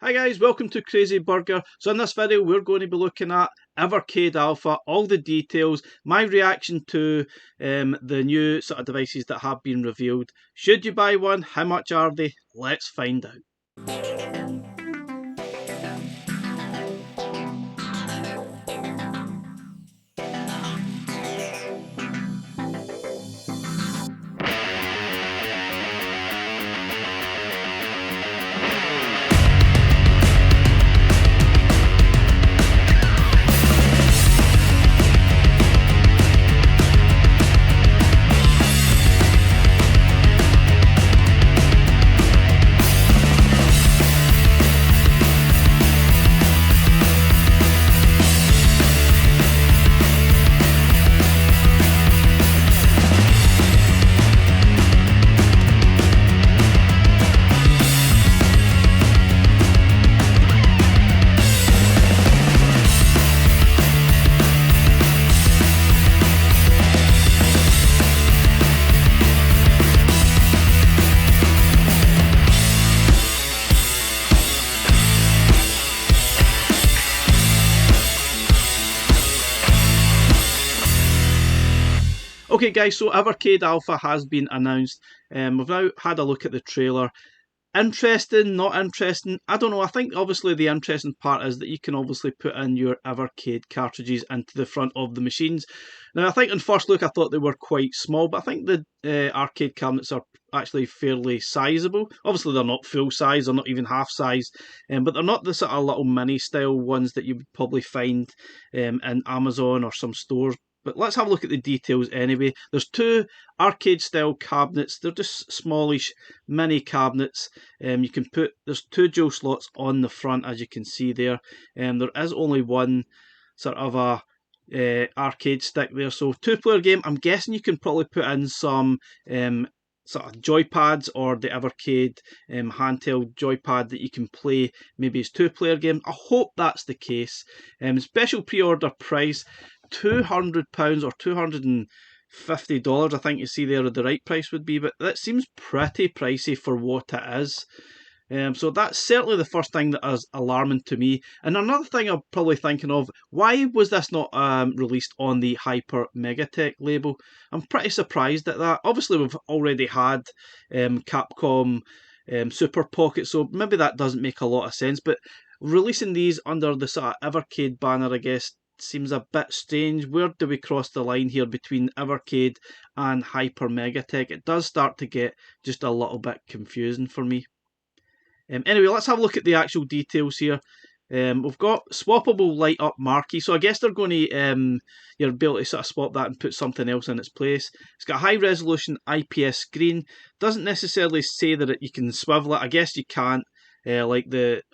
Hi guys, welcome to Crazy Burger. So in this video we're going to be looking at Evercade Alpha, all the details, my reaction to the new sort of devices that have been revealed. Should you buy one? How much are they? Let's find out. Okay guys, so Evercade Alpha has been announced. We've now had a look at the trailer. Interesting, not interesting, I don't know. I think obviously the interesting part is that you can obviously put in your Evercade cartridges into the front of the machines. Now I think on first look I thought they were quite small, but I think the arcade cabinets are actually fairly sizable. Obviously they're not full size, they're not even half size, but they're not the sort of little mini style ones that you would probably find in Amazon or some stores. But let's have a look at the details anyway. There's two arcade style cabinets. They're just smallish mini cabinets. You can put, there's two dual slots on the front, as you can see there. There is only one sort of a arcade stick there. So two-player game. I'm guessing you can probably put in some sort of joypads or the Evercade handheld joypad that you can play maybe as two-player game. I hope that's the case. Special pre-order price £200 or $250, I think you see there the right price would be, but that seems pretty pricey for what it is. So that's certainly the first thing that is alarming to me. And another thing I'm probably thinking of, why was this not released on the Hyper Megatech label? I'm pretty surprised at that. Obviously we've already had Capcom Super Pocket, so maybe that doesn't make a lot of sense, but releasing these under the sort of Evercade banner, I guess, seems a bit strange. Where do we cross the line here between Evercade and Hyper Megatech? It does start to get just a little bit confusing for me. Anyway, let's have a look at the actual details here. We've got swappable light up marquee, so I guess they're going to you'll be able to sort of swap that and put something else in its place. It's got a high resolution IPS screen. Doesn't necessarily say that you can swivel it. I guess you can't, like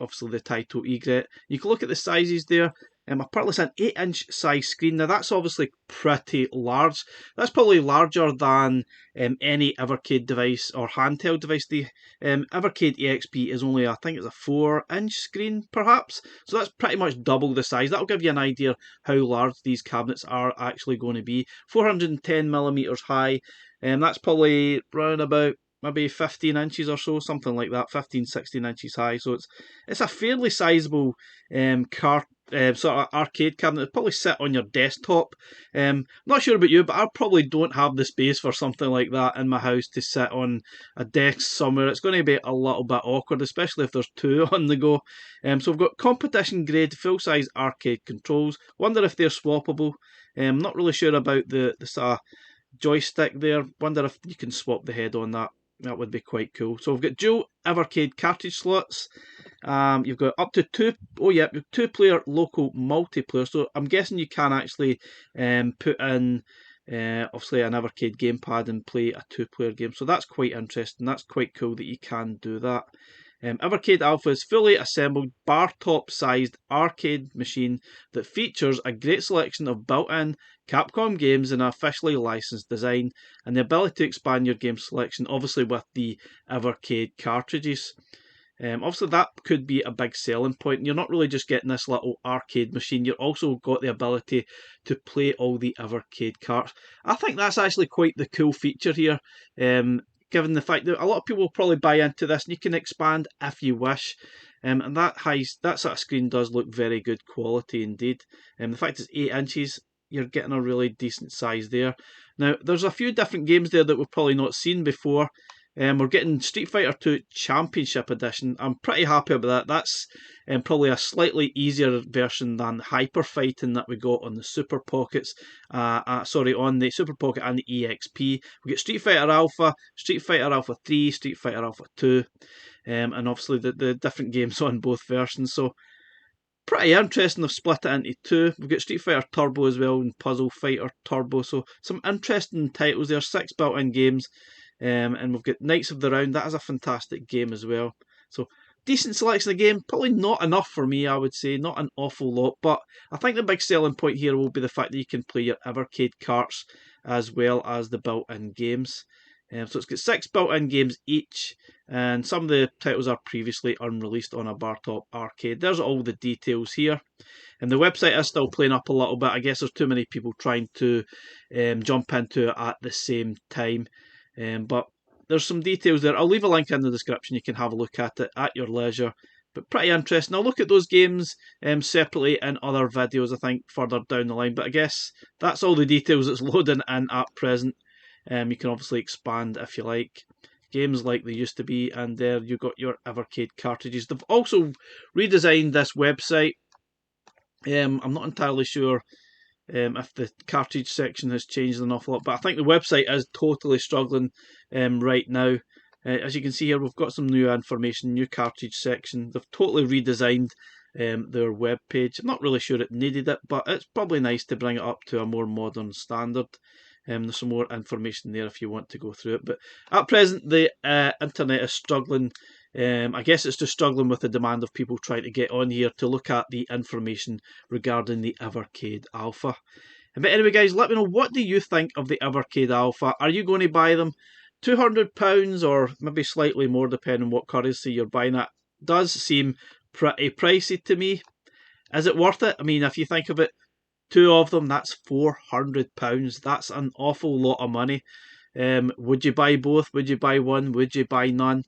obviously the Taito egret. You can look at the sizes there. Apparently it's an 8-inch size screen. Now that's obviously pretty large. That's probably larger than any Evercade device or handheld device. The Evercade EXP is only, I think it's a 4-inch screen perhaps. So that's pretty much double the size. That'll give you an idea how large these cabinets are actually going to be. 410mm high. That's probably round about maybe 15 inches or so, something like that, 15, 16 inches high. So it's a fairly sizable sort of arcade cabinet. It'd probably sit on your desktop. Not sure about you, but I probably don't have the space for something like that in my house to sit on a desk somewhere. It's going to be a little bit awkward, especially if there's two on the go. So we've got competition grade full-size arcade controls. Wonder if they're swappable. Not really sure about the sort of joystick there. Wonder if you can swap the head on that. That would be quite cool. So we've got dual Evercade cartridge slots. You've got up to two-player local multiplayer. So I'm guessing you can actually put in obviously an Evercade gamepad and play a two-player game. So that's quite interesting. That's quite cool that you can do that. Evercade Alpha is fully assembled bar-top sized arcade machine that features a great selection of built-in Capcom games in an officially licensed design and the ability to expand your game selection, obviously with the Evercade cartridges. Obviously that could be a big selling point. You're not really just getting this little arcade machine, you've also got the ability to play all the Evercade carts. I think that's actually quite the cool feature here. Given the fact that a lot of people will probably buy into this, and you can expand if you wish. And that sort of screen does look very good quality indeed. The fact it's 8 inches, you're getting a really decent size there. Now, there's a few different games there that we've probably not seen before. We're getting Street Fighter 2 Championship Edition. I'm pretty happy about that. That's probably a slightly easier version than Hyper Fighting that we got on the Super Pockets. On the Super Pocket and the EXP. We get Street Fighter Alpha, Street Fighter Alpha 3, Street Fighter Alpha 2, and obviously the different games on both versions. So pretty interesting. They've split it into two. We've got Street Fighter Turbo as well and Puzzle Fighter Turbo. So some interesting titles there. 6 built-in games. And we've got Knights of the Round. That is a fantastic game as well. So decent selection of game. Probably not enough for me, I would say. Not an awful lot. But I think the big selling point here will be the fact that you can play your Evercade carts as well as the built-in games. So it's got 6 built-in games each, and some of the titles are previously unreleased on a Bartop arcade. There's all the details here. And the website is still playing up a little bit. I guess there's too many people trying to jump into it at the same time. But there's some details there. I'll leave a link in the description. You can have a look at it at your leisure. But pretty interesting. I'll look at those games separately in other videos, I think, further down the line. But I guess that's all the details that's loading in at present. You can obviously expand if you like. Games like they used to be, and there you've got your Evercade cartridges. They've also redesigned this website. I'm not entirely sure if the cartridge section has changed an awful lot, but I think the website is totally struggling right now. As you can see here, we've got some new information, new cartridge section. They've totally redesigned their web page. I'm not really sure it needed it, but it's probably nice to bring it up to a more modern standard. There's some more information there if you want to go through it. But at present, the internet is struggling. I guess it's just struggling with the demand of people trying to get on here to look at the information regarding the Evercade Alpha. But anyway, guys, let me know, what do you think of the Evercade Alpha? Are you going to buy them? £200 or maybe slightly more depending on what currency you're buying at. Does seem pretty pricey to me. Is it worth it? I mean, if you think of it, 2 of them, that's £400. That's an awful lot of money. Would you buy both? Would you buy one? Would you buy none?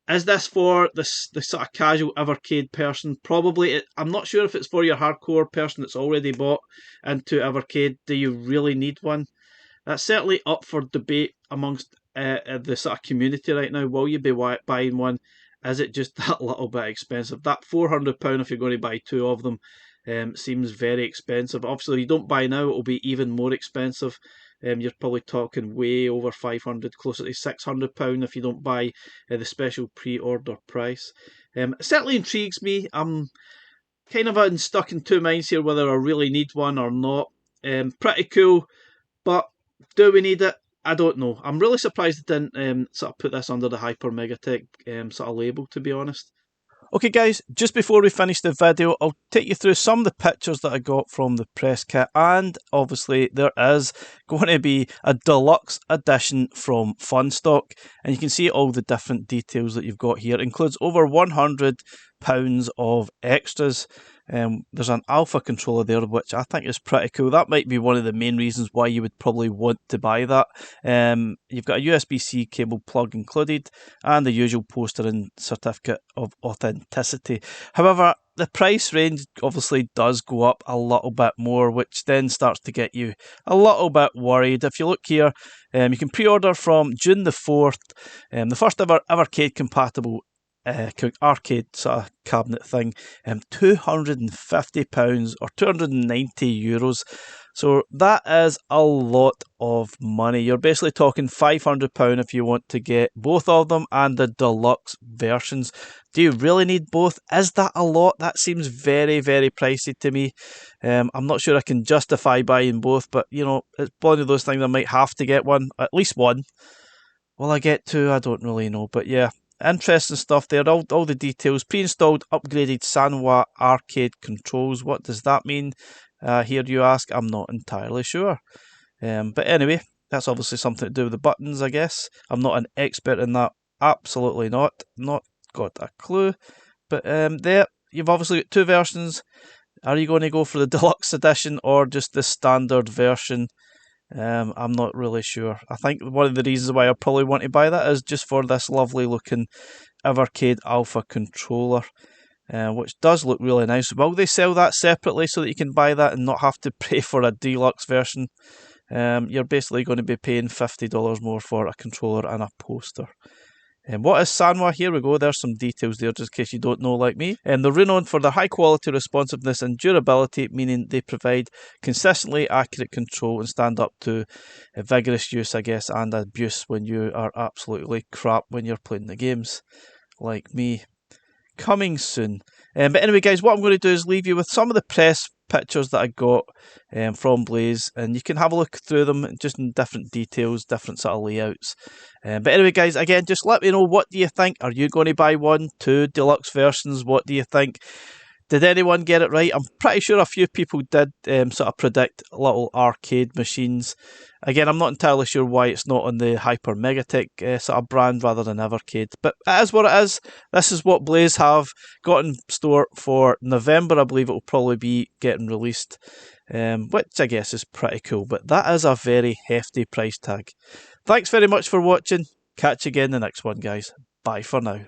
Is this for the sort of casual Evercade person? Probably. I'm not sure if it's for your hardcore person that's already bought into Evercade. Do you really need one? That's certainly up for debate amongst the sort of community right now. Will you be buying one? Is it just that little bit expensive? That £400 if you're going to buy 2 of them seems very expensive. Obviously, if you don't buy now, it'll be even more expensive. You're probably talking way over 500, closer to £600 if you don't buy the special pre-order price. It certainly intrigues me. I'm kind of stuck in two minds here whether I really need one or not. Pretty cool, but do we need it? I don't know. I'm really surprised it didn't sort of put this under the Hyper Megatech sort of label, to be honest. Okay guys, just before we finish the video, I'll take you through some of the pictures that I got from the press kit, and obviously there is going to be a deluxe edition from Funstock, and you can see all the different details that you've got here. It includes over £100 of extras. There's an Alpha controller there, which I think is pretty cool. That might be one of the main reasons why you would probably want to buy that. You've got a USB-C cable plug included, and the usual poster and certificate of authenticity. However, the price range obviously does go up a little bit more, which then starts to get you a little bit worried. If you look here, you can pre-order from June the 4th, the first ever Evercade compatible arcade sort of cabinet thing, £250 or €290. So that is a lot of money. You're basically talking £500 if you want to get both of them and the deluxe versions. Do you really need both? Is that a lot? That seems very, very pricey to me. I'm not sure I can justify buying both, but you know, it's one of those things I might have to get one, at least one. Will I get two? I don't really know, but yeah. Interesting stuff there, all the details. Pre-installed upgraded Sanwa arcade controls. What does that mean? Here you ask. I'm not entirely sure. But anyway, that's obviously something to do with the buttons, I guess. I'm not an expert in that. Absolutely not. Not got a clue. But there, you've obviously got 2 versions. Are you going to go for the deluxe edition or just the standard version? I'm not really sure. I think one of the reasons why I probably want to buy that is just for this lovely looking Evercade Alpha controller. which does look really nice. Will they sell that separately so that you can buy that and not have to pay for a deluxe version? You're basically going to be paying $50 more for a controller and a poster. What is Sanwa? Here we go. There's some details there, just in case you don't know like me. They're renowned for their high quality, responsiveness and durability, meaning they provide consistently accurate control and stand up to vigorous use, I guess, and abuse when you are absolutely crap when you're playing the games, like me. Coming soon. But anyway, guys, what I'm going to do is leave you with some of the press pictures that I got from Blaze, and you can have a look through them just in different details, different sort of layouts. But anyway, guys, again, just let me know, what do you think? Are you going to buy 1, 2 deluxe versions? What do you think? Did anyone get it right? I'm pretty sure a few people did sort of predict little arcade machines. Again, I'm not entirely sure why it's not on the Hyper Megatech sort of brand rather than Evercade. But it is what it is. This is what Blaze have got in store for November. I believe it will probably be getting released, which I guess is pretty cool. But that is a very hefty price tag. Thanks very much for watching. Catch you again in the next one, guys. Bye for now.